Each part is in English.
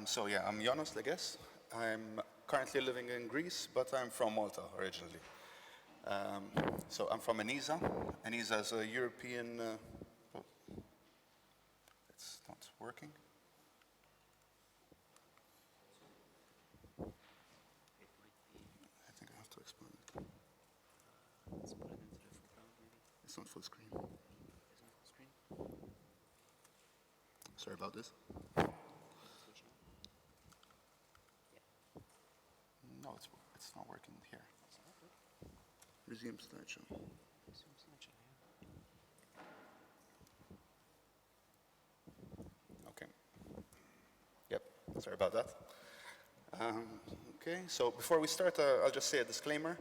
So yeah, I'm Yonas Leguesse. I'm currently living in Greece, but I'm from Malta originally. So I'm from ENISA. ENISA is a European... oh, it's not working. I think I have to explain it. Let's put it into the full crowd, maybe. It's not full screen. It's not full screen. Sorry about this. Switch now. Yeah. No, it's not working here. It's not good. Resume slideshow. Resume slideshow, yeah. Okay. Yep, sorry about that. Okay, so before we start, I'll just say a disclaimer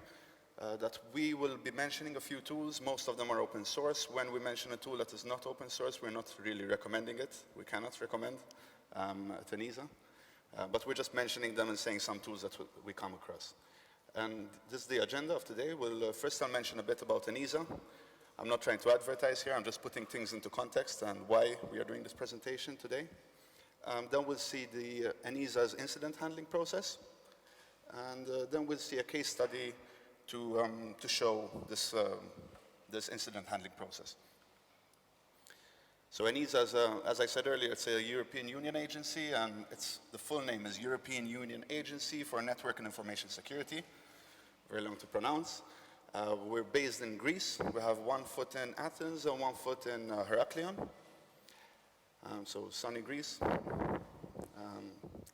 that we will be mentioning a few tools. Most of them are open source. When we mention a tool that is not open source, we're not really recommending it. We cannot recommend at ENISA. But we're just mentioning them and saying some tools that we come across. And this is the agenda of today. First I'll mention a bit about ENISA. I'm not trying to advertise here, I'm just putting things into context and why we are doing this presentation today. Then we'll see the ENISA's incident handling process. And then we'll see a case study to show this incident handling process. So ENISA, as I said earlier, it's a European Union agency, and the full name is European Union Agency for Network and Information Security. Very long to pronounce. We're based in Greece. We have 1 foot in Athens and 1 foot in Heraklion. So sunny Greece.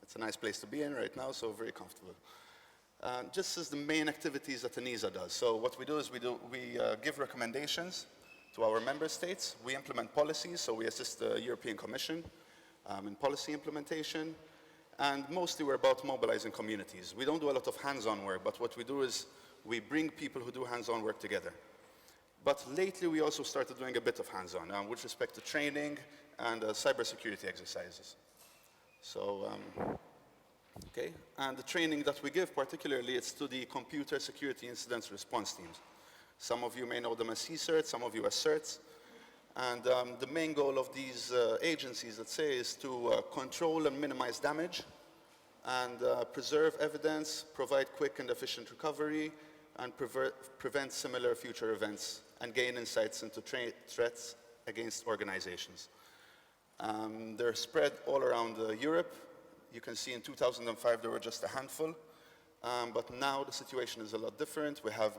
It's a nice place to be in right now, so very comfortable. Just as the main activities that ENISA does. So what we do is we give recommendations to our member states. We implement policies, so we assist the European Commission in policy implementation. And mostly we're about mobilizing communities. We don't do a lot of hands-on work, but what we do is we bring people who do hands-on work together. But lately we also started doing a bit of hands-on with respect to training and cybersecurity exercises. So, okay, and the training that we give particularly, it's to the computer security incidents response teams. Some of you may know them as CERTs, some of you as CERTs. And the main goal of these agencies, let's say, is to control and minimize damage and preserve evidence, provide quick and efficient recovery, and prevent similar future events and gain insights into threats against organizations. They're spread all around Europe. You can see in 2005 there were just a handful. But now the situation is a lot different. We have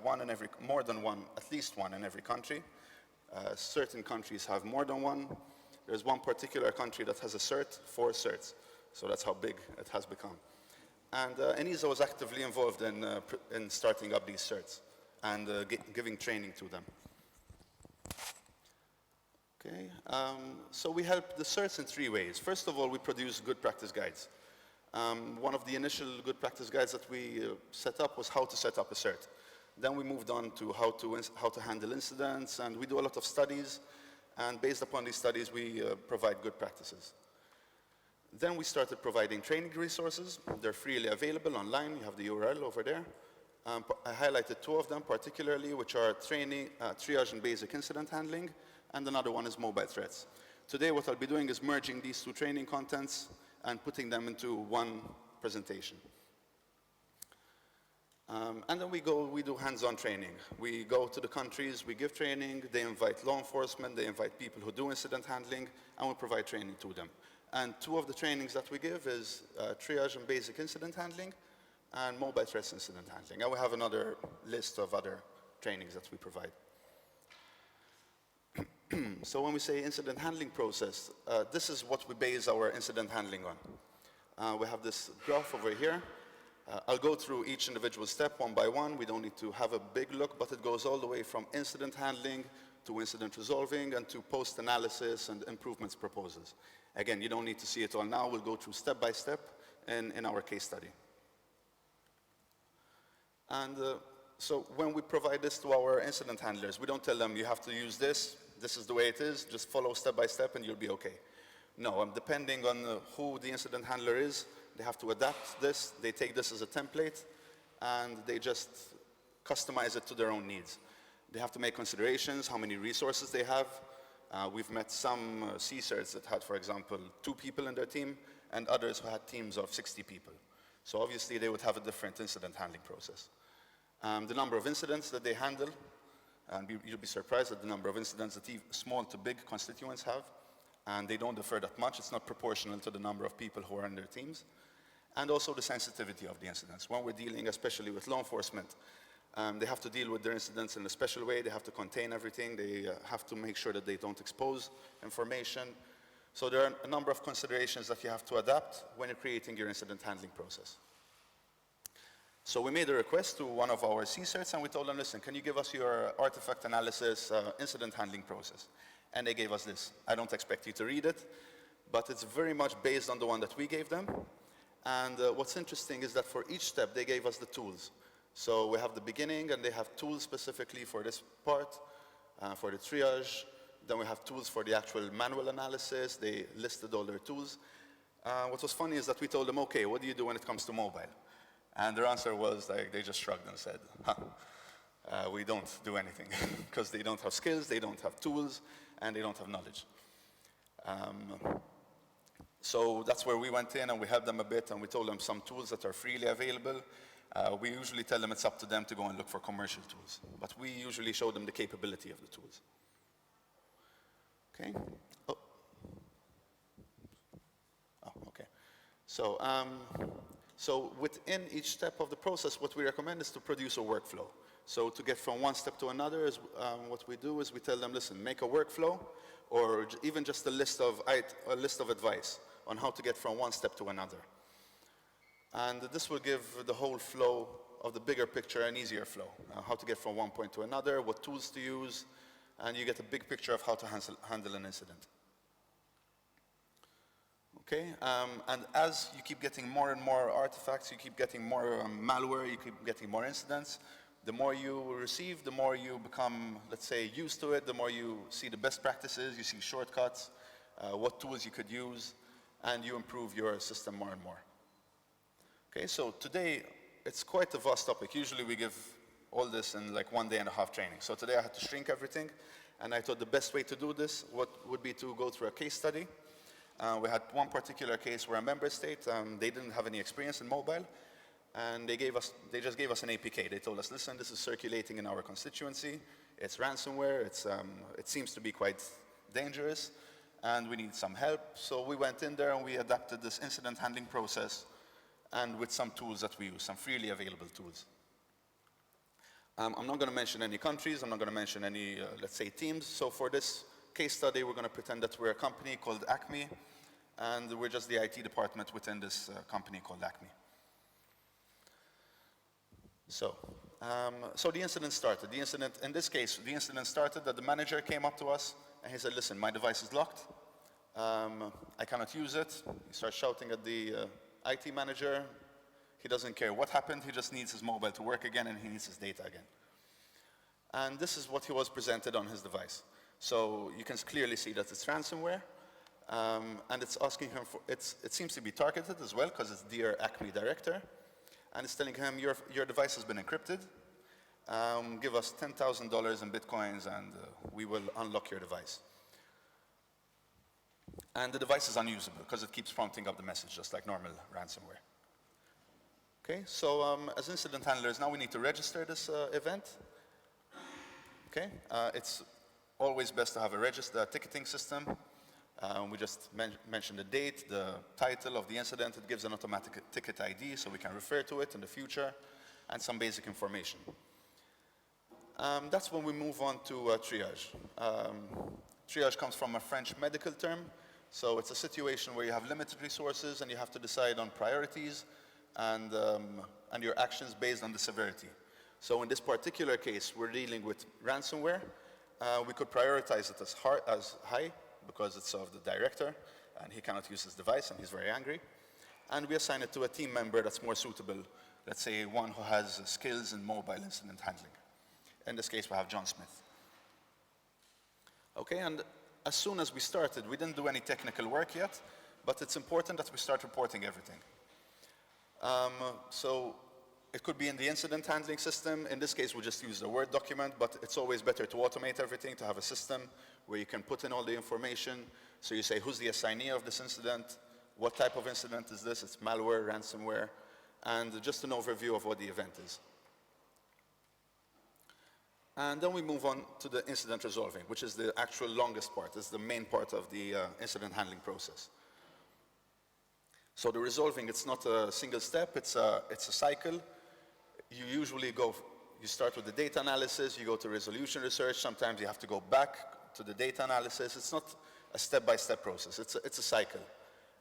more than one, at least one in every country. Certain countries have more than one. There's one particular country that has a CERT, 4 CERTs. So that's how big it has become. And ENISA was actively involved in starting up these CERTs and giving training to them. Okay, so we help the CERTs in 3 ways. First of all, we produce good practice guides. One of the initial good practice guides that we set up was how to set up a CERT. Then we moved on to how to handle incidents, and we do a lot of studies, and based upon these studies, we provide good practices. Then we started providing training resources. They're freely available online. You have the URL over there. I highlighted 2 of them particularly, which are training, triage and basic incident handling, and another one is mobile threats. Today, what I'll be doing is merging these 2 training contents and putting them into one presentation. And then we do hands-on training. We go to the countries, we give training, they invite law enforcement, they invite people who do incident handling, and we provide training to them. And 2 of the trainings that we give is triage and basic incident handling, and mobile threats incident handling. And we have another list of other trainings that we provide. So when we say incident handling process, this is what we base our incident handling on. We have this graph over here. I'll go through each individual step one by one. We don't need to have a big look, but it goes all the way from incident handling to incident resolving and to post-analysis and improvements proposals. Again, you don't need to see it all now. We'll go through step by step in our case study. And so when we provide this to our incident handlers, we don't tell them you have to use this is the way it is, just follow step by step and you'll be okay. No, depending on who the incident handler is, they have to adapt this, they take this as a template, and they just customize it to their own needs. They have to make considerations, how many resources they have. We've met some CERTs that had, for example, 2 people in their team, and others who had teams of 60 people. So obviously they would have a different incident handling process. The number of incidents that they handle, and you'll be surprised at the number of incidents that small to big constituents have, and they don't differ that much. It's not proportional to the number of people who are in their teams. And also the sensitivity of the incidents. When we're dealing especially with law enforcement, they have to deal with their incidents in a special way. They have to contain everything. They have to make sure that they don't expose information. So there are a number of considerations that you have to adapt when you're creating your incident handling process. So we made a request to one of our CERTs, and we told them, listen, can you give us your artifact analysis incident handling process? And they gave us this. I don't expect you to read it, but it's very much based on the one that we gave them. And what's interesting is that for each step, they gave us the tools. So we have the beginning, and they have tools specifically for this part, for the triage. Then we have tools for the actual manual analysis. They listed all their tools. What was funny is that we told them, okay, what do you do when it comes to mobile? And their answer was, like, they just shrugged and said, we don't do anything, because they don't have skills, they don't have tools, and they don't have knowledge. So that's where we went in and we helped them a bit, and we told them some tools that are freely available. We usually tell them it's up to them to go and look for commercial tools, but we usually show them the capability of the tools. Okay. Okay. So within each step of the process, what we recommend is to produce a workflow. So to get from one step to another, what we do is we tell them, listen, make a workflow, or even just a list of advice on how to get from one step to another. And this will give the whole flow of the bigger picture an easier flow, how to get from one point to another, what tools to use, and you get a big picture of how to handle an incident. Okay, and as you keep getting more and more artifacts, you keep getting more malware, you keep getting more incidents, the more you receive, the more you become, let's say, used to it, the more you see the best practices, you see shortcuts, what tools you could use, and you improve your system more and more. Okay, so today, it's quite a vast topic. Usually we give all this in like 1.5 day training. So today I had to shrink everything, and I thought the best way to do this would be to go through a case study. We had one particular case where a member state, they didn't have any experience in mobile, and they just gave us an APK. They told us, listen, this is circulating in our constituency. It's ransomware. It seems to be quite dangerous, and we need some help. So we went in there and we adapted this incident handling process, and with some tools that we use, some freely available tools. I'm not going to mention any countries. I'm not going to mention any, let's say, teams. So for this case study, we're going to pretend that we're a company called Acme, and we're just the IT department within this company called Acme. So the incident started. In this case, the incident started that the manager came up to us and he said, listen, my device is locked. I cannot use it. He starts shouting at the IT manager. He doesn't care what happened. He just needs his mobile to work again, and he needs his data again. And this is what he was presented on his device. So you can clearly see that it's ransomware. And it's asking him for, it seems to be targeted as well, because it's Dear Acme Director. And it's telling him, your device has been encrypted. Give us $10,000 in Bitcoins, and we will unlock your device. And the device is unusable, because it keeps prompting up the message, just like normal ransomware. Okay, so as incident handlers, now we need to register this event. Okay, it's always best to have a ticketing system. We just mentioned the date, the title of the incident. It gives an automatic ticket ID, so we can refer to it in the future, and some basic information. That's when we move on to triage. Triage comes from a French medical term, so it's a situation where you have limited resources and you have to decide on priorities and your actions based on the severity. So in this particular case, we're dealing with ransomware. We could prioritize it as high, because it's of the director, and he cannot use his device, and he's very angry. And we assign it to a team member that's more suitable, let's say one who has skills in mobile incident handling. In this case, we have John Smith. Okay, and as soon as we started, we didn't do any technical work yet, but it's important that we start reporting everything. So it could be in the incident handling system. In this case, we just use a Word document, but it's always better to automate everything, to have a system where you can put in all the information. So you say, who's the assignee of this incident? what type of incident is this? It's malware, ransomware, and just an overview of what the event is. And then we move on to the incident resolving, which is the actual longest part. It's the main part of the incident handling process. So the resolving, it's not a single step, it's a cycle. You usually you start with the data analysis, you go to resolution research, sometimes you have to go back to the data analysis. It's not a step-by-step process, it's a cycle.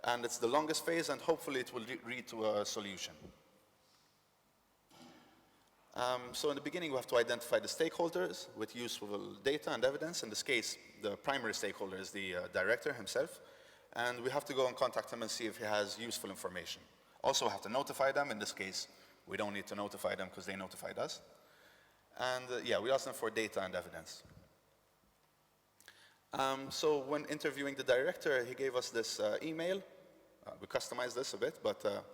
And it's the longest phase, and hopefully it will lead to a solution. So in the beginning, we have to identify the stakeholders with useful data and evidence. In this case, the primary stakeholder is the director himself. And we have to go and contact him and see if he has useful information. Also, we have to notify them. In this case, we don't need to notify them because they notified us. And yeah, we ask them for data and evidence. So when interviewing the director, he gave us this email. We customized this a bit, but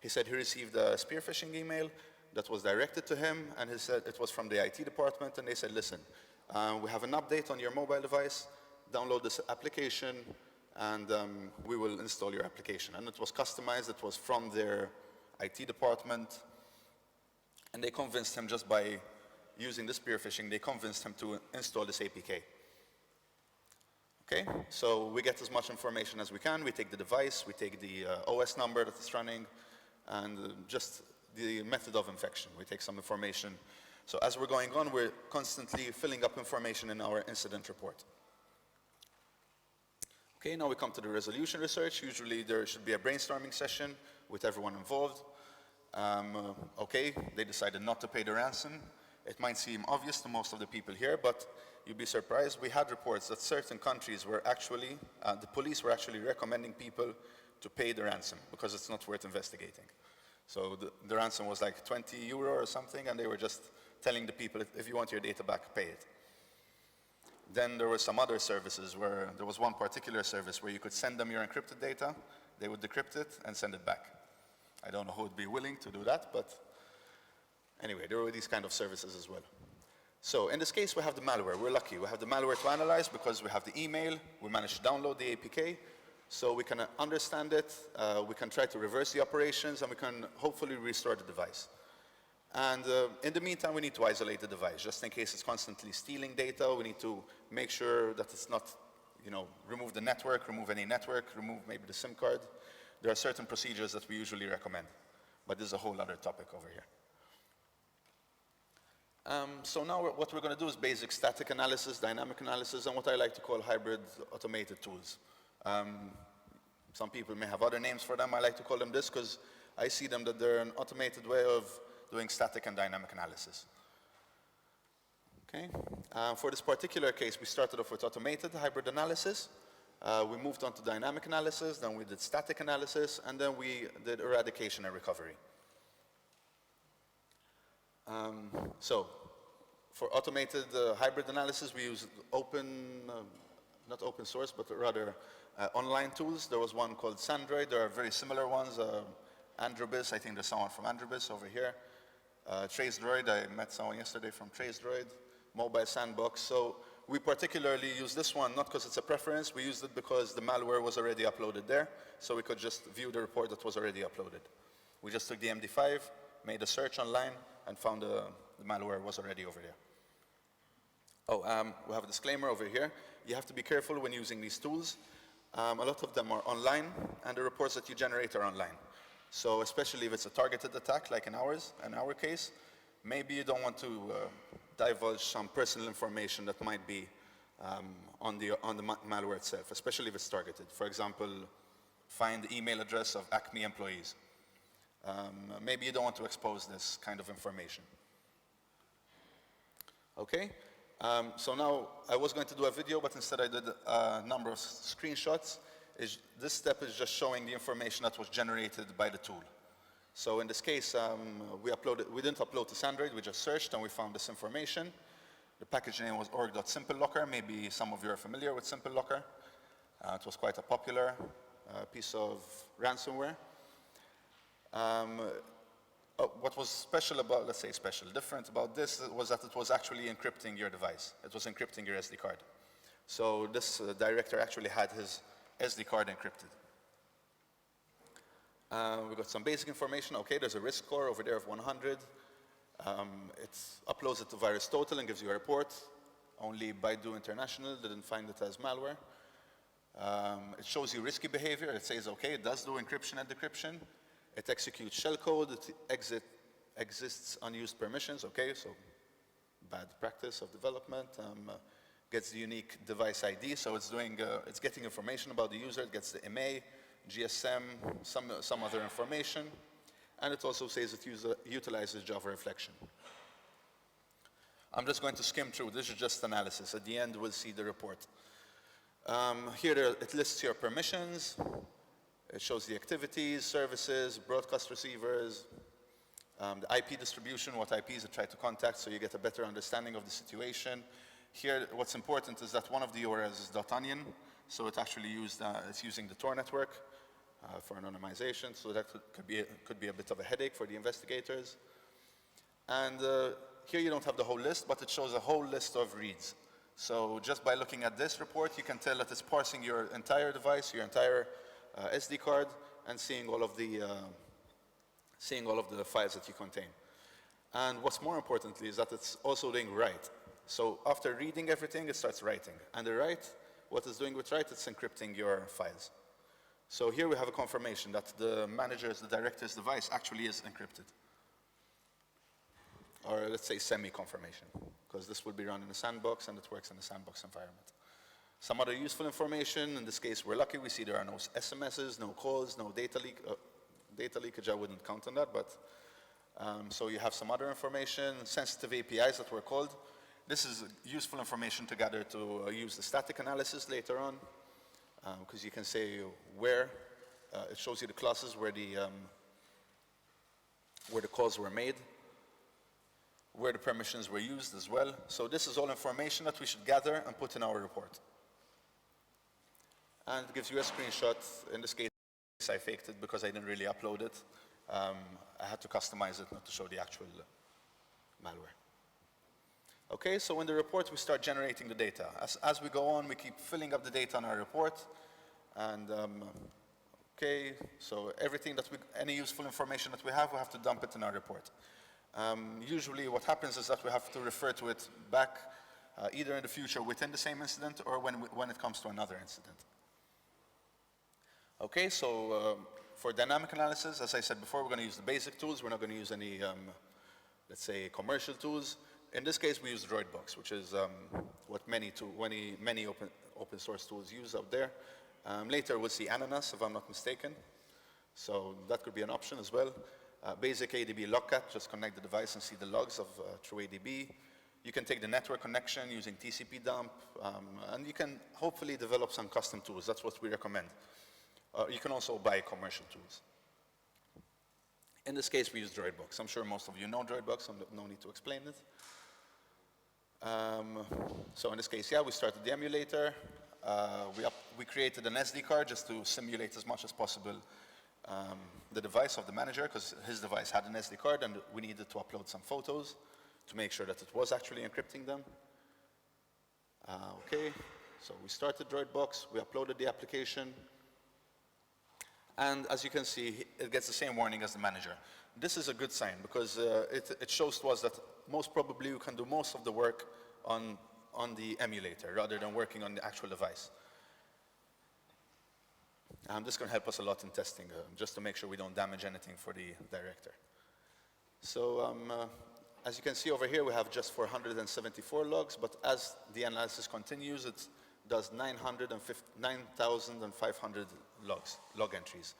he said he received a spear phishing email that was directed to him, and he said it was from the IT department, and they said, listen, we have an update on your mobile device, download this application, and we will install your application. And it was customized, it was from their IT department, and they convinced him just by using the spear phishing, they convinced him to install this APK. Okay, so we get as much information as we can, we take the device, we take the OS number that it's running, and just the method of infection. We take some information. So as we're going on, we're constantly filling up information in our incident report. Okay, now we come to the resolution research. Usually there should be a brainstorming session with everyone involved. Okay, they decided not to pay the ransom. It might seem obvious to most of the people here, but you'd be surprised. We had reports that certain countries were actually, the police were actually recommending people to pay the ransom because it's not worth investigating. So the ransom was like 20 euro or something, and they were just telling the people, if you want your data back, pay it. Then there were some other services where there was one particular service where you could send them your encrypted data, they would decrypt it and send it back. I don't know who would be willing to do that, but anyway, there were these kind of services as well. So in this case, we have the malware. We're lucky. We have the malware to analyze because we have the email, we managed to download the APK, so we can understand it, we can try to reverse the operations, and we can hopefully restore the device. And in the meantime, we need to isolate the device, just in case it's constantly stealing data. We need to make sure that it's not, remove the network, remove any network, remove maybe the SIM card. There are certain procedures that we usually recommend, but this is a whole other topic over here. So now what we're going to do is basic static analysis, dynamic analysis, and what I like to call hybrid automated tools. Some people may have other names for them. I like to call them this because I see them that they're an automated way of doing static and dynamic analysis. Okay. For this particular case, we started off with automated hybrid analysis. We moved on to dynamic analysis, then we did static analysis, and then we did eradication and recovery. So for automated hybrid analysis, we use not open source, but rather online tools. There was one called Sandroid. There are very similar ones. Androbis, I think there's someone from Androbis over here. TraceDroid, I met someone yesterday from TraceDroid. Mobile Sandbox. So we particularly use this one, not because it's a preference, we used it because the malware was already uploaded there, so we could just view the report that was already uploaded. We just took the MD5, made a search online, and found the malware was already over there. Oh, we have a disclaimer over here. You have to be careful when using these tools. A lot of them are online, and the reports that you generate are online. So especially if it's a targeted attack, like in our case, maybe you don't want to divulge some personal information that might be on the malware itself, especially if it's targeted. For example, find the email address of Acme employees. Maybe you don't want to expose this kind of information. Okay, so now I was going to do a video, but instead I did a number of screenshots. This step is just showing the information that was generated by the tool. So in this case, we didn't upload to Sandroid, we just searched and we found this information. The package name was org.simplelocker. Maybe some of you are familiar with SimpleLocker. It was quite a popular piece of ransomware. What was special about, different about this was that it was actually encrypting your device. It was encrypting your SD card. So this director actually had his SD card encrypted. We got some basic information. Okay, there's a risk score over there of 100. It uploads it to VirusTotal and gives you a report. Only Baidu International didn't find it as malware. It shows you risky behavior. It says, okay, it does do encryption and decryption. It executes shellcode. It exists unused permissions. Okay, so bad practice of development. Gets the unique device ID, so it's getting information about the user. It gets the EMA, GSM, some other information, and it also says it utilizes Java reflection. I'm just going to skim through. This is just analysis. At the end, we'll see the report. Here it lists your permissions. It shows the activities, services, broadcast receivers, the IP distribution, what IPs it tried to contact, so you get a better understanding of the situation. Here, what's important is that one of the URLs is .onion, so it actually it's using the Tor network for anonymization, so that could be a bit of a headache for the investigators. And here you don't have the whole list, but it shows a whole list of reads. So just by looking at this report, you can tell that it's parsing your entire device, your entire SD card, and seeing all of the files that you contain. And what's more importantly is that it's also doing write. So after reading everything, it starts writing. And the write, what it's doing with write, it's encrypting your files. So here we have a confirmation that the director's device actually is encrypted. Or let's say semi-confirmation, because this will be run in a sandbox and it works in a sandbox environment. Some other useful information, in this case we're lucky, we see there are no SMSs, no calls, no data leak. Data leakage, I wouldn't count on that, but so you have some other information, sensitive APIs that were called. This is useful information to gather to use the static analysis later on, because you can say where, it shows you the classes where the calls were made, where the permissions were used as well. So this is all information that we should gather and put in our report. And it gives you a screenshot. In this case, I faked it because I didn't really upload it. I had to customize it not to show the actual malware. Okay, so in the report, we start generating the data. As we go on, we keep filling up the data in our report. And okay, so any useful information that we have to dump it in our report. Usually what happens is that we have to refer to it back either in the future within the same incident or when it comes to another incident. Okay, so for dynamic analysis, as I said before, we're going to use the basic tools. We're not going to use any, let's say, commercial tools. In this case, we use Droidbox, which is what many open source tools use out there. Later, we'll see Ananas, if I'm not mistaken. So that could be an option as well. Basic ADB logcat, just connect the device and see the logs of through ADB. You can take the network connection using TCP dump, and you can hopefully develop some custom tools. That's what we recommend. You can also buy commercial tools. In this case, we use Droidbox. I'm sure most of you know Droidbox, so no need to explain it. So in this case, yeah, we started the emulator. We created an SD card just to simulate as much as possible the device of the manager, because his device had an SD card and we needed to upload some photos to make sure that it was actually encrypting them. Okay, so we started Droidbox, we uploaded the application, and as you can see, it gets the same warning as the manager. This is a good sign because it shows to us that most probably you can do most of the work on the emulator rather than working on the actual device. This can help us a lot in testing, just to make sure we don't damage anything for the director. So as you can see over here, we have just 474 logs, but as the analysis continues, it does 9,500 log entries.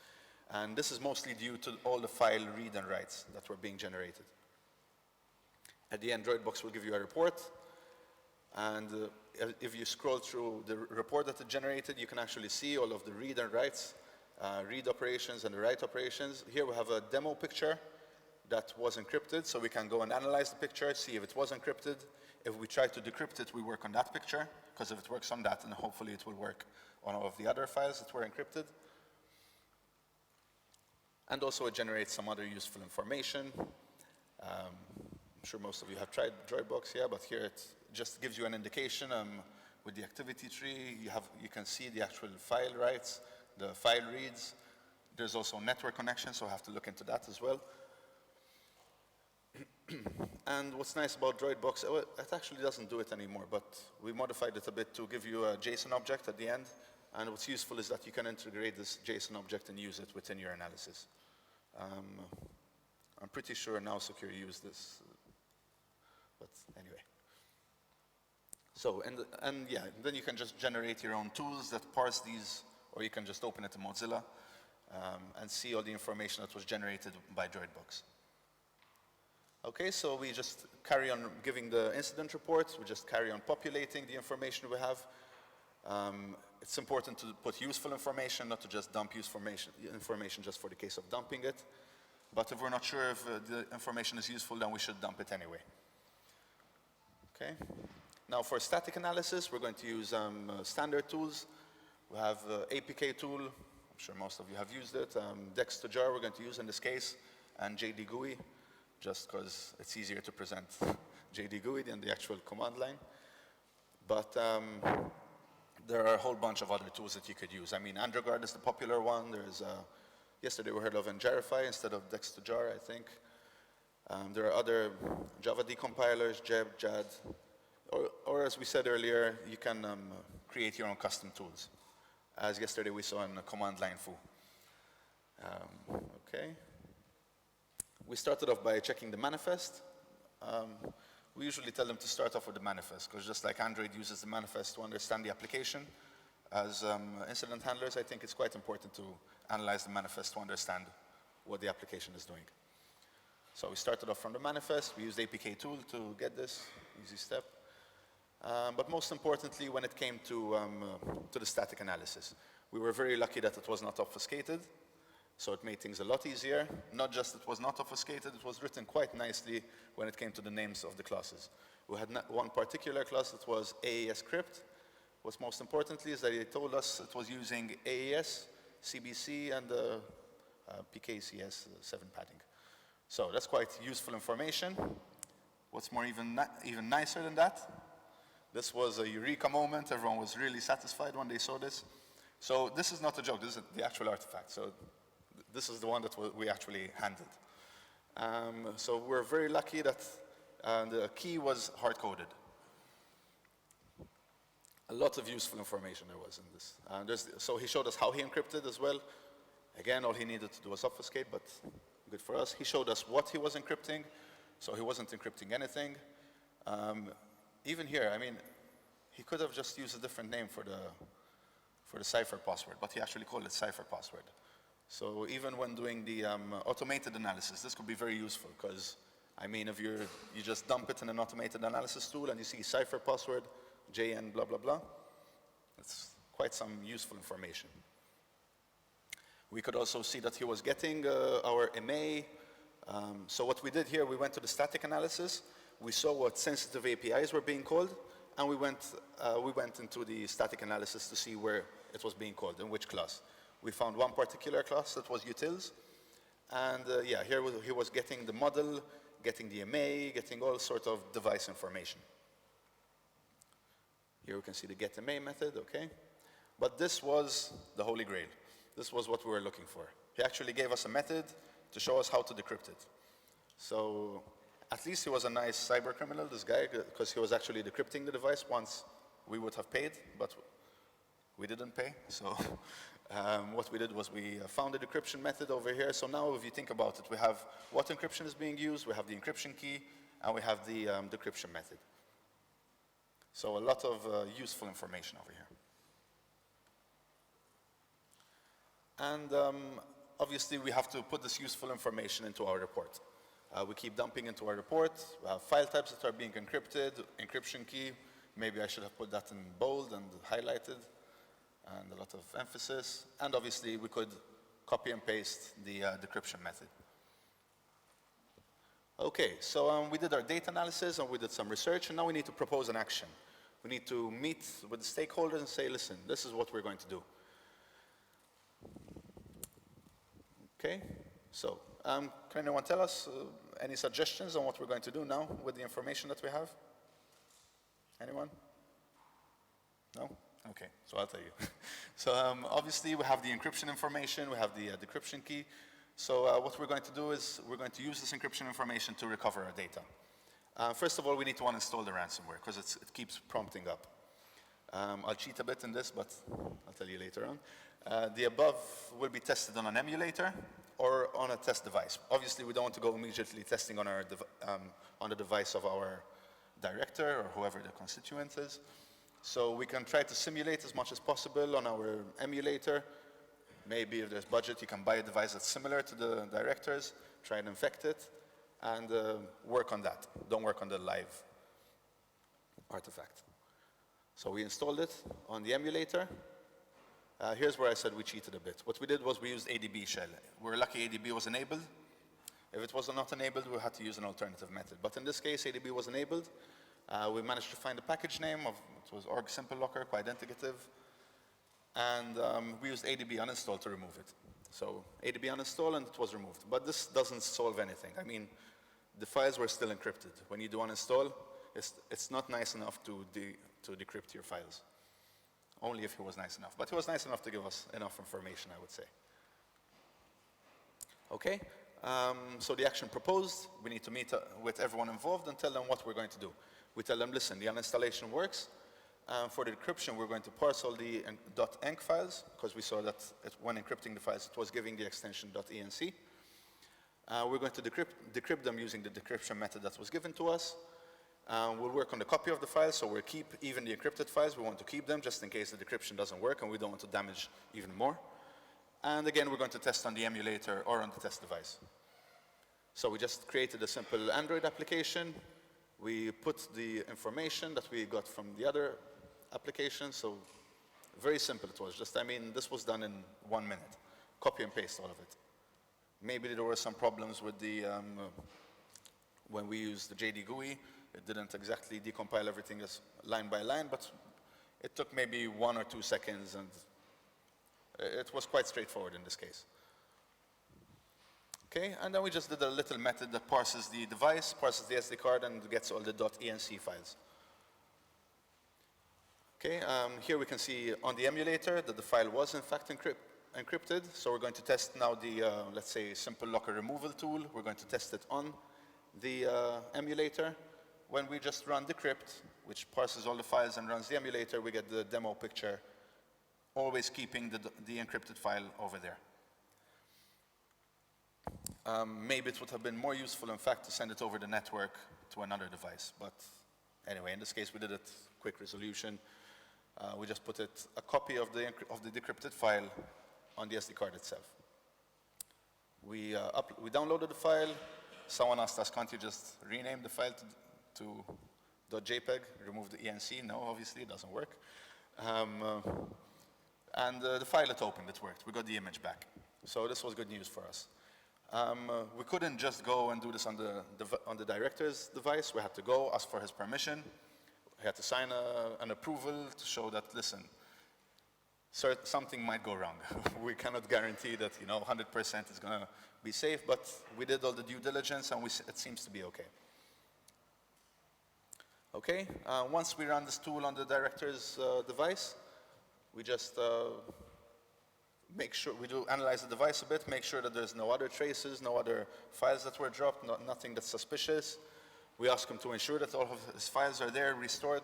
And this is mostly due to all the file read and writes that were being generated. At the end, Droidbox will give you a report. And if you scroll through the report that it generated, you can actually see all of the read and writes, read operations and the write operations. Here we have a demo picture that was encrypted, so we can go and analyze the picture, see if it was encrypted. If we try to decrypt it, we work on that picture, because if it works on that, then hopefully it will work on all of the other files that were encrypted. And also it generates some other useful information. I'm sure most of you have tried Droidbox, yeah, but here it just gives you an indication with the activity tree. You can see the actual file writes, the file reads, There's also network connection, so I have to look into that as well. And what's nice about Droidbox, it actually doesn't do it anymore, but we modified it a bit to give you a JSON object at the end. And what's useful is that you can integrate this JSON object and use it within your analysis. I'm pretty sure Now Secure used this, but anyway. So, and yeah, then you can just generate your own tools that parse these, or you can just open it in Mozilla and see all the information that was generated by Droidbox. Okay, so we just carry on giving the incident reports. We just carry on populating the information we have. It's important to put useful information, not to just dump information just for the case of dumping it. But if we're not sure if the information is useful, then we should dump it anyway. Okay. Now for static analysis, we're going to use standard tools. We have APK tool. I'm sure most of you have used it. Dex2Jar we're going to use in this case, and JDGUI, just because it's easier to present JDGUI than the actual command line. But there are a whole bunch of other tools that you could use. I mean, AndroGuard is the popular one. There's, yesterday we heard of Ngerify instead of Dex2Jar, I think. There are other Java decompilers, Jeb, JAD, or as we said earlier, you can create your own custom tools, as yesterday we saw in command line foo. Okay. We started off by checking the manifest. We usually tell them to start off with the manifest, because just like Android uses the manifest to understand the application, as incident handlers, I think it's quite important to analyze the manifest to understand what the application is doing. So we started off from the manifest. We used APK tool to get this, easy step. But most importantly, when it came to the static analysis, we were very lucky that it was not obfuscated. So it made things a lot easier. Not just it was not obfuscated, it was written quite nicely when it came to the names of the classes. We had one particular class that was AES crypt. What's most importantly is that it told us it was using AES, CBC, and PKCS 7 padding. So that's quite useful information. What's more even nicer than that, this was a eureka moment. Everyone was really satisfied when they saw this. So this is not a joke, this is the actual artifact. So this is the one that we actually handled. So we're very lucky that the key was hard-coded. A lot of useful information there was in this. So he showed us how he encrypted as well. Again, all he needed to do was obfuscate, but good for us. He showed us what he was encrypting, so he wasn't encrypting anything. Even here, I mean, he could have just used a different name for the cipher password, but he actually called it cipher password. So even when doing the automated analysis, this could be very useful, because, I mean, if you just dump it in an automated analysis tool and you see cipher password, JN, blah, blah, blah, it's quite some useful information. We could also see that he was getting our MA. So what we did here, we went to the static analysis, we saw what sensitive APIs were being called, and we went into the static analysis to see where it was being called, in which class. We found one particular class that was utils, and yeah, here he was getting the model, getting the MA, getting all sorts of device information. Here we can see the getMA method, okay? But this was the holy grail. This was what we were looking for. He actually gave us a method to show us how to decrypt it. So at least he was a nice cyber criminal, this guy, because he was actually decrypting the device once we would have paid, but we didn't pay. So what we did was we found the decryption method over here. So now if you think about it, we have what encryption is being used, we have the encryption key, and we have the decryption method. So a lot of useful information over here. And obviously we have to put this useful information into our report. We keep dumping into our report. We have file types that are being encrypted, encryption key. Maybe I should have put that in bold and highlighted, and a lot of emphasis. And obviously we could copy and paste the decryption method. Okay, so we did our data analysis and we did some research, and now we need to propose an action. We need to meet with the stakeholders and say, listen, this is what we're going to do. Okay, so can anyone tell us any suggestions on what we're going to do now with the information that we have? Anyone? No? Okay, so I'll tell you. So obviously we have the encryption information, we have the decryption key. So what we're going to do is we're going to use this encryption information to recover our data. First of all, we need to uninstall the ransomware because it keeps prompting up. I'll cheat a bit in this, but I'll tell you later on. The above will be tested on an emulator or on a test device. Obviously, we don't want to go immediately testing on the device of our director or whoever the constituent is. So we can try to simulate as much as possible on our emulator. Maybe if there's budget, you can buy a device that's similar to the director's, try and infect it, and work on that. Don't work on the live artifact. So we installed it on the emulator. Here's where I said we cheated a bit. What we did was we used ADB shell. We're lucky ADB was enabled. If it was not enabled, we had to use an alternative method. But in this case, ADB was enabled. We managed to find the package name of, it was org simple locker, quite identicative. And we used ADB uninstall to remove it. So ADB uninstall and it was removed. But this doesn't solve anything. I mean, the files were still encrypted. When you do uninstall, it's not nice enough to decrypt your files. Only if he was nice enough. But he was nice enough to give us enough information, I would say. Okay, so the action proposed, we need to meet with everyone involved and tell them what we're going to do. We tell them, listen, the uninstallation works. For the decryption, we're going to parse all the .enc files, because we saw that when encrypting the files, it was giving the extension .enc. We're going to decrypt them using the decryption method that was given to us. We'll work on the copy of the files, so we'll keep even the encrypted files. We want to keep them just in case the decryption doesn't work and we don't want to damage even more. And again, we're going to test on the emulator or on the test device. So we just created a simple Android application. We put the information that we got from the other application, so very simple it was. Just, I mean, this was done in 1 minute. Copy and paste all of it. Maybe there were some problems with the, when we used the JD GUI, it didn't exactly decompile everything as line by line, but it took maybe 1 or 2 seconds, and it was quite straightforward in this case. Okay, and then we just did a little method that parses the device, parses the SD card, and gets all the .enc files. Okay, here we can see on the emulator that the file was in fact encrypted. So we're going to test now the, let's say, simple locker removal tool. We're going to test it on the emulator. When we just run decrypt, which parses all the files and runs the emulator, we get the demo picture, always keeping the encrypted file over there. Maybe it would have been more useful, in fact, to send it over the network to another device. But anyway, in this case, we did it quick resolution. We just put a copy of the decrypted file on the SD card itself. We downloaded the file. Someone asked us, can't you just rename the file to .jpeg, remove the ENC? No, obviously, it doesn't work. And the file it opened, it worked. We got the image back. So this was good news for us. We couldn't just go and do this on the director's device. We had to go, ask for his permission. We had to sign an approval to show that, listen, something might go wrong. We cannot guarantee that 100% is going to be safe, but we did all the due diligence and it seems to be okay. Okay, once we run this tool on the director's device, we just make sure we analyze the device a bit, make sure that there's no other traces, no other files that were dropped, nothing that's suspicious. We ask him to ensure that all of his files are there, restored.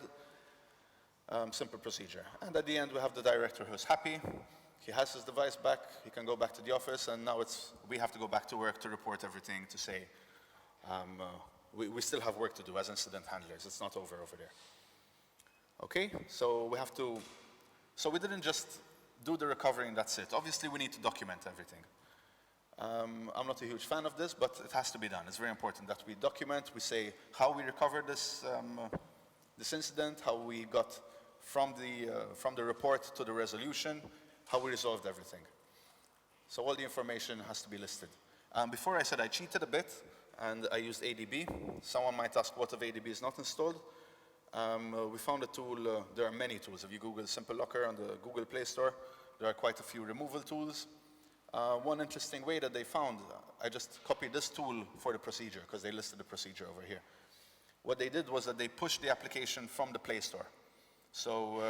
Simple procedure. And at the end, we have the director who's happy. He has his device back. He can go back to the office, and now we have to go back to work to report everything, to say we still have work to do as incident handlers. It's not over there. Okay, so we didn't just do the recovery and that's it. Obviously, we need to document everything. I'm not a huge fan of this, but it has to be done. It's very important that we document, we say how we recovered this incident, how we got from the report to the resolution, how we resolved everything. So all the information has to be listed. Before I said I cheated a bit, and I used ADB. Someone might ask, what if ADB is not installed? We found a tool, there are many tools. If you Google Simple Locker on the Google Play Store, there are quite a few removal tools. One interesting way that they found, I just copied this tool for the procedure, because they listed the procedure over here. What they did was that they pushed the application from the Play Store. So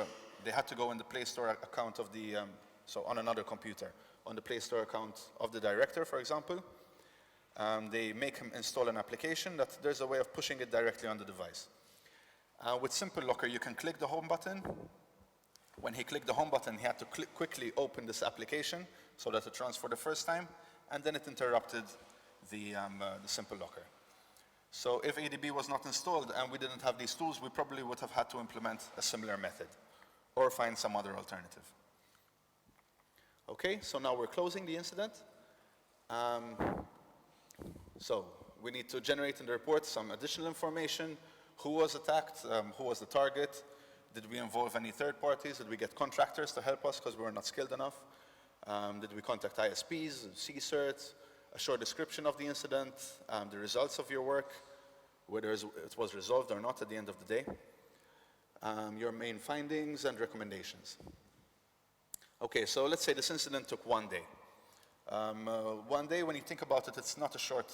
they had to go in the Play Store account of the, so on another computer, on the Play Store account of the director, for example. They make him install an application that there's a way of pushing it directly on the device. With Simple Locker, you can click the home button. When he clicked the home button, he had to quickly open this application so that it runs for the first time, and then it interrupted the Simple Locker. So if ADB was not installed and we didn't have these tools, we probably would have had to implement a similar method or find some other alternative. Okay, so now we're closing the incident. So we need to generate in the report some additional information. Who was attacked? Who was the target? Did we involve any third parties? Did we get contractors to help us because we were not skilled enough? Did we contact ISPs, CERTs? A short description of the incident, the results of your work, whether it was resolved or not at the end of the day, your main findings and recommendations. Okay, so let's say this incident took 1 day. 1 day, when you think about it, it's not a short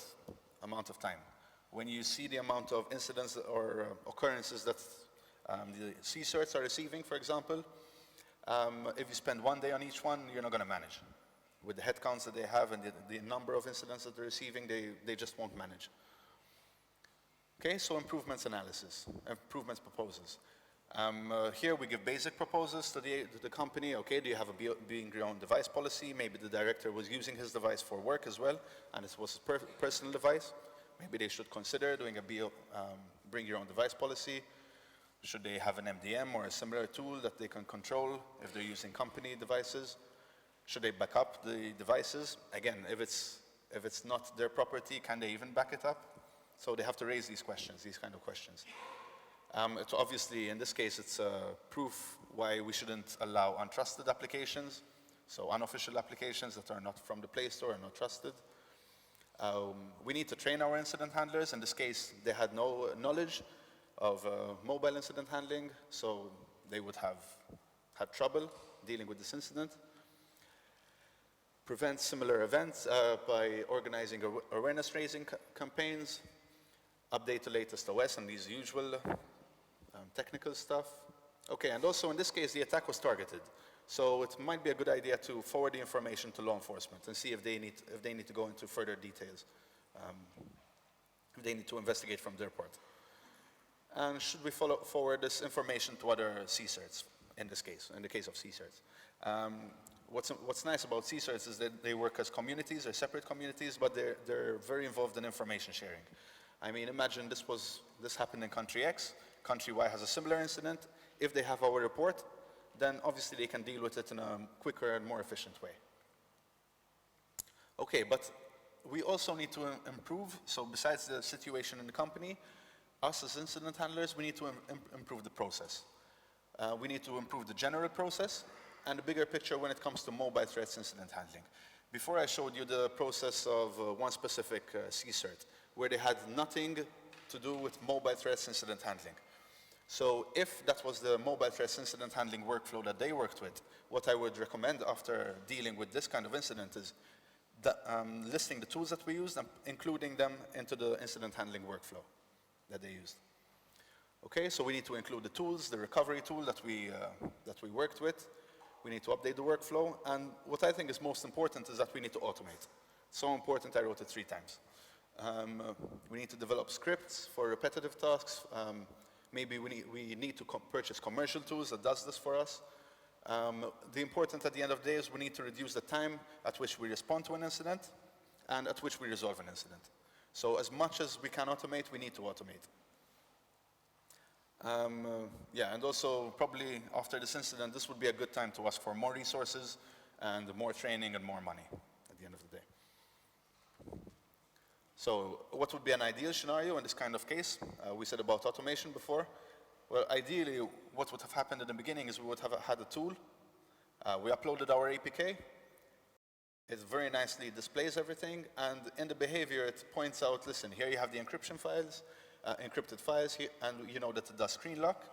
amount of time. When you see the amount of incidents or occurrences that the CERTs are receiving, for example, if you spend 1 day on each one, you're not going to manage. With the headcounts that they have and the number of incidents that they're receiving, they just won't manage. Okay, so improvements analysis, improvements proposals. Here we give basic proposals to the company. Okay, do you have a being your own device policy? Maybe the director was using his device for work as well, and it was his personal device. Maybe they should consider doing a bring your own device policy. Should they have an MDM or a similar tool that they can control if they're using company devices? Should they back up the devices? Again, if it's not their property, can they even back it up? So they have to raise these questions, these kind of questions. It's obviously, in this case, it's proof why we shouldn't allow untrusted applications, so unofficial applications that are not from the Play Store and not trusted. We need to train our incident handlers. In this case, they had no knowledge of mobile incident handling, so they would have had trouble dealing with this incident. Prevent similar events by organizing awareness-raising campaigns, update the latest OS and these usual technical stuff. Okay, and also in this case, the attack was targeted. So it might be a good idea to forward the information to law enforcement and see if they need to go into further details, if they need to investigate from their part. And should we forward this information to other CERTs, in this case, in the case of CERTs? What's nice about CERTs is that they work as communities, they're separate communities, but they're very involved in information sharing. I mean, imagine this happened in country X, country Y has a similar incident. If they have our report, then obviously they can deal with it in a quicker and more efficient way. Okay, but we also need to improve. So besides the situation in the company, us as incident handlers, we need to improve the process. We need to improve the general process and the bigger picture when it comes to mobile threats incident handling. Before I showed you the process of one specific CERT, where they had nothing to do with mobile threats incident handling. So if that was the mobile threats incident handling workflow that they worked with, what I would recommend after dealing with this kind of incident is listing the tools that we used and including them into the incident handling workflow that they used. Okay, so we need to include the tools, the recovery tool that we worked with. We need to update the workflow, and what I think is most important is that we need to automate. So important, I wrote it 3 times. We need to develop scripts for repetitive tasks. Maybe we need to purchase commercial tools that does this for us. The important at the end of the day is we need to reduce the time at which we respond to an incident and at which we resolve an incident. So as much as we can automate, we need to automate. Yeah, and also probably after this incident, this would be a good time to ask for more resources and more training and more money at the end of the day. So what would be an ideal scenario in this kind of case? We said about automation before. Well, ideally, what would have happened in the beginning is we would have had a tool. We uploaded our APK. It very nicely displays everything, and in the behavior, it points out, listen, here you have the encryption files, encrypted files here, and you know that it does screen lock.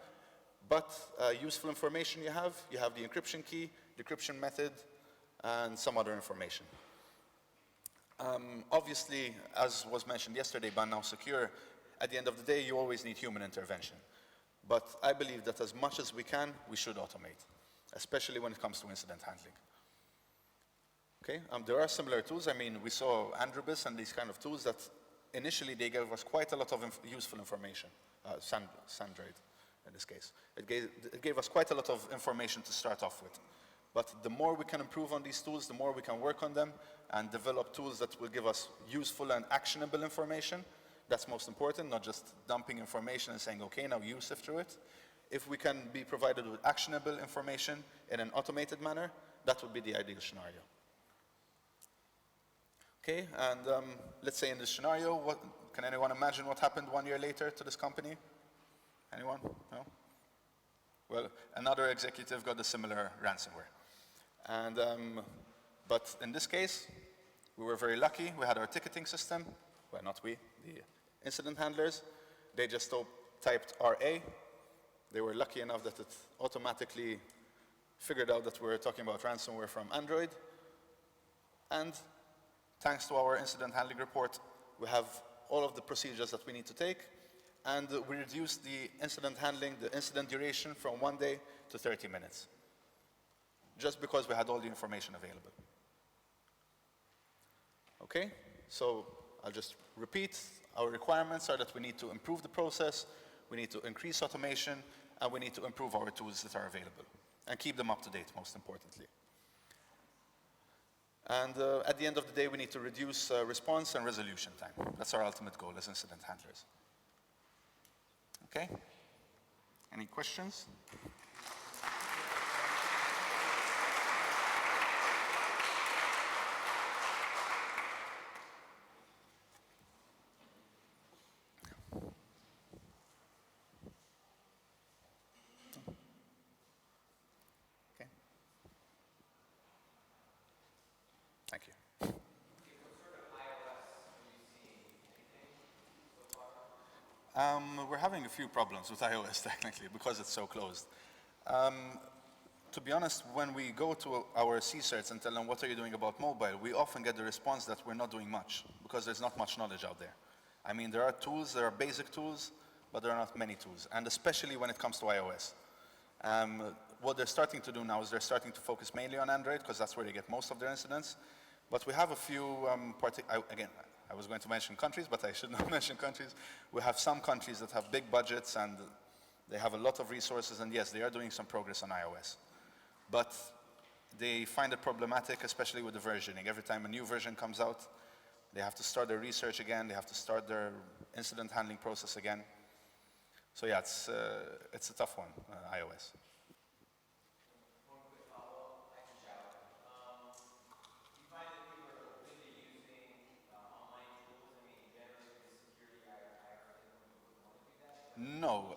But useful information you have the encryption key, decryption method, and some other information. Obviously, as was mentioned yesterday by Now Secure, at the end of the day, you always need human intervention. But I believe that as much as we can, we should automate, especially when it comes to incident handling. Okay, there are similar tools. I mean, we saw Android and these kind of tools that initially they gave us quite a lot of useful information, Sandroid in this case. It gave us quite a lot of information to start off with. But the more we can improve on these tools, the more we can work on them and develop tools that will give us useful and actionable information. That's most important, not just dumping information and saying, okay, now you sift through it. If we can be provided with actionable information in an automated manner, that would be the ideal scenario. Okay, and let's say in this scenario, can anyone imagine what happened 1 year later to this company? Anyone? No? Well, another executive got a similar ransomware. And, but in this case, we were very lucky. We had our ticketing system. Well, not we, the incident handlers. They just typed RA. They were lucky enough that it automatically figured out that we were talking about ransomware from Android. And thanks to our incident handling report, we have all of the procedures that we need to take. And we reduced the incident handling, the incident duration from 1 day to 30 minutes. Just because we had all the information available. Okay, so I'll just repeat. Our requirements are that we need to improve the process, we need to increase automation, and we need to improve our tools that are available. And keep them up to date, most importantly. And at the end of the day, we need to reduce response and resolution time. That's our ultimate goal as incident handlers. Okay? Any questions? Okay. Thank you. We're having a few problems with iOS technically because it's so closed. To be honest, when we go to our CERTs and tell them what are you doing about mobile, we often get the response that we're not doing much because there's not much knowledge out there. I mean, there are tools, there are basic tools, but there are not many tools, and especially when it comes to iOS. What they're starting to do now is they're starting to focus mainly on Android because that's where they get most of their incidents. But we have a few, again, I was going to mention countries, but I should not mention countries. We have some countries that have big budgets and they have a lot of resources, and yes, they are doing some progress on iOS. But they find it problematic, especially with the versioning. Every time a new version comes out, they have to start their research again, they have to start their incident handling process again. So yeah, it's a tough one, iOS. No.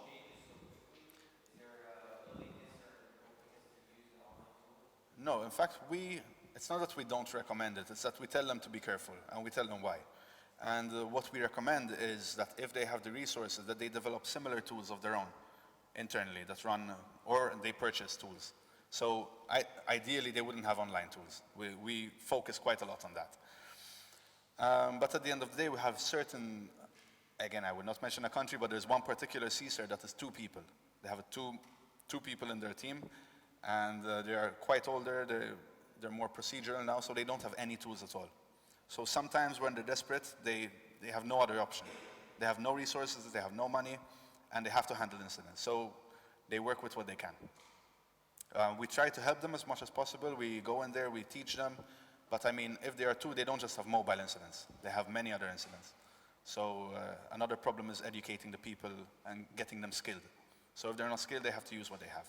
No, in fact, it's not that we don't recommend it, it's that we tell them to be careful, and we tell them why. And what we recommend is that if they have the resources, that they develop similar tools of their own internally that run, or they purchase tools. So ideally, they wouldn't have online tools. We focus quite a lot on that. But at the end of the day, we have certain, again, I would not mention a country, but there's one particular CERT that is 2 people. They have two people in their team, and they are quite older, they're more procedural now, so they don't have any tools at all. So sometimes when they're desperate, they have no other option. They have no resources, they have no money, and they have to handle incidents. So they work with what they can. We try to help them as much as possible. We go in there, we teach them. But I mean, if they are 2, they don't just have mobile incidents. They have many other incidents. So another problem is educating the people and getting them skilled. So if they're not skilled, they have to use what they have.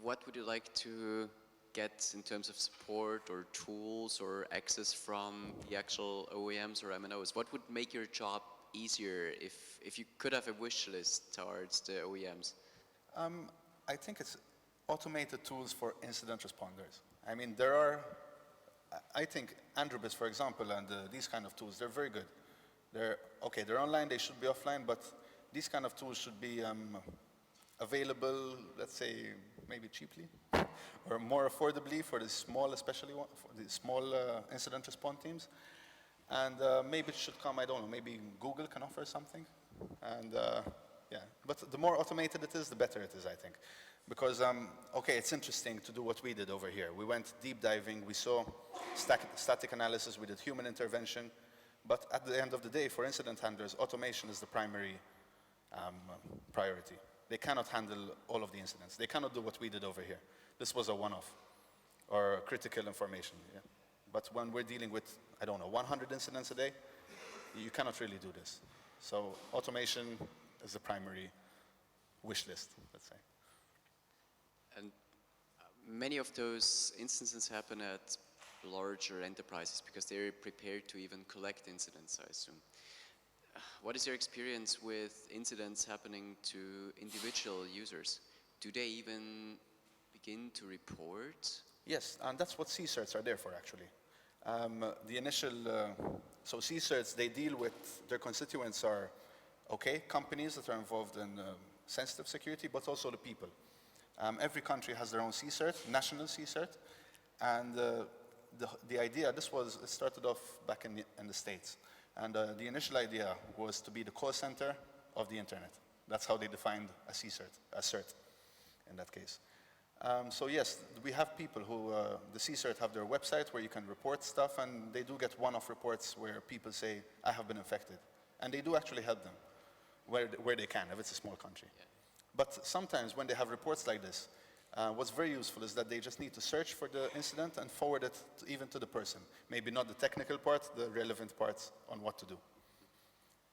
What would you like to get in terms of support or tools or access from the actual OEMs or MNOs? What would make your job easier if you could have a wish list towards the OEMs? I think it's automated tools for incident responders. I mean, I think Android, for example, and these kind of tools, they're very good. They're online, they should be offline, but these kind of tools should be available, let's say, maybe cheaply, or more affordably for the small, especially for the small incident response teams. And maybe it should come, I don't know, maybe Google can offer something. And yeah, but the more automated it is, the better it is, I think. Because, okay, it's interesting to do what we did over here. We went deep diving, we saw static analysis, we did human intervention, but at the end of the day, for incident handlers, automation is the primary priority. They cannot handle all of the incidents. They cannot do what we did over here. This was a one-off, or critical information. Yeah. But when we're dealing with, I don't know, 100 incidents a day, you cannot really do this. So automation is the primary wish list, let's say. And many of those instances happen at larger enterprises because they're prepared to even collect incidents, I assume. What is your experience with incidents happening to individual users? Do they even begin to report? Yes, and that's what CERTs are there for, actually. The initial, so CERTs, they deal with, their constituents are, okay, companies that are involved in sensitive security, but also the people. Every country has their own CERT, national CERT, and the idea, it started off back in the States. And the initial idea was to be the call center of the internet. That's how they defined a CERT, a CERT in that case. So yes, we have people who, the CERT have their website where you can report stuff, and they do get one-off reports where people say, I have been infected. And they do actually help them where they can, if it's a small country. Yeah. But sometimes when they have reports like this, what's very useful is that they just need to search for the incident and forward it even to the person. Maybe not the technical part, the relevant parts on what to do.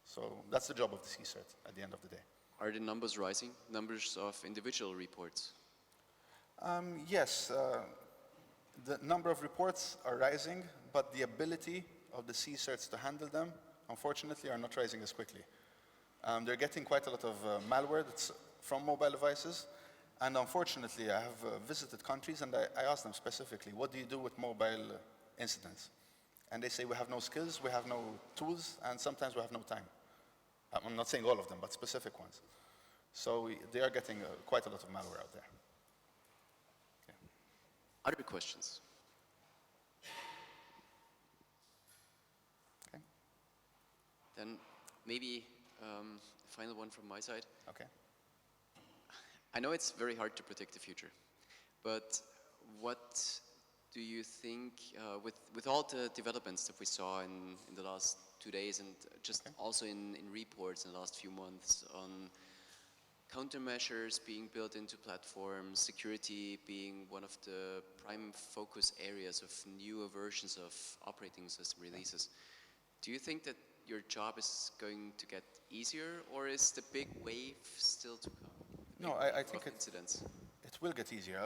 So that's the job of the CERT at the end of the day. Are the numbers rising? Numbers of individual reports? Yes, the number of reports are rising, but the ability of the CERTs to handle them, unfortunately, are not rising as quickly. They're getting quite a lot of malware that's from mobile devices, and unfortunately, I have visited countries and I asked them specifically, what do you do with mobile incidents? And they say, we have no skills, we have no tools, and sometimes we have no time. I'm not saying all of them, but specific ones. So they are getting quite a lot of malware out there. Other questions? Okay. Then maybe the final one from my side. Okay. I know it's very hard to predict the future, but what do you think, with all the developments that we saw in the last 2 days and just also in reports in the last few months on countermeasures being built into platforms, security being one of the prime focus areas of newer versions of operating system releases, do you think that your job is going to get easier, or is the big wave still to come? No, I think incidents. It will get easier.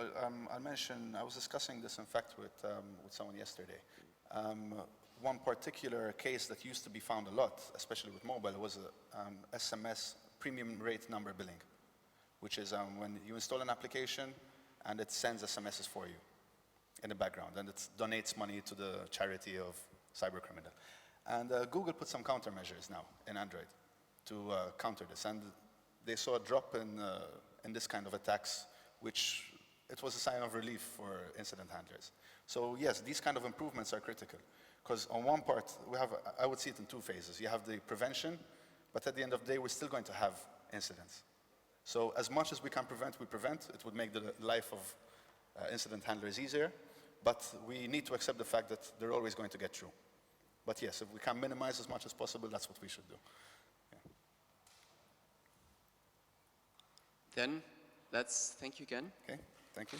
I'll mention, I was discussing this in fact with someone yesterday. One particular case that used to be found a lot, especially with mobile, was SMS, premium rate number billing, which is when you install an application and it sends SMSs for you in the background, and it donates money to the charity of cybercriminal. And Google put some countermeasures now in Android to counter this, and they saw a drop in this kind of attacks, which it was a sign of relief for incident handlers. So yes, these kind of improvements are critical, because on one part, I would see it in two phases. You have the prevention, but at the end of the day, we're still going to have incidents. So as much as we can prevent, we prevent. It would make the life of incident handlers easier, but we need to accept the fact that they're always going to get through. But yes, if we can minimize as much as possible, that's what we should do. Yeah. Then, let's thank you again. Okay, thank you.